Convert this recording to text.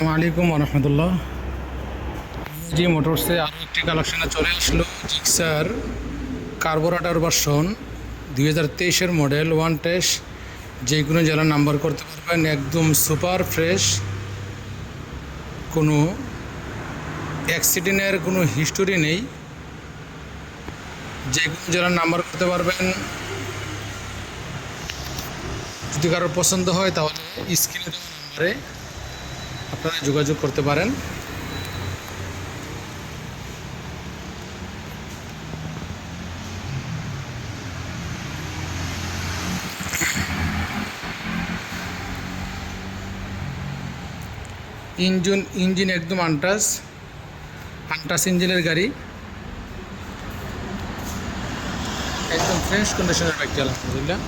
আসসালামু আলাইকুম রহমতুল্লাহ। জি মোটরসে আরও একটি কালেকশনে চলে আসলো জিক্সার কার্বোরেটর ভার্সন 2023-এর মডেল ওয়ান টেস্ট। যে কোনো জেলার নাম্বার করতে পারবেন, একদম সুপার ফ্রেশ, কোনো অ্যাক্সিডেন্টের কোনো হিস্টোরি নেই। যে কোনো জেলার নাম্বার করতে পারবেন। যদি কারোর পছন্দ হয় তাহলে স্ক্রিনে দেওয়া নাম্বারে আপনারা যোগাযোগ করতে পারেন। ইঞ্জিন একদম আনটাচ ইঞ্জিনের গাড়ি, একদম ফ্রেশ কন্ডিশনের বাইকটি আলহামদুলিল্লাহ।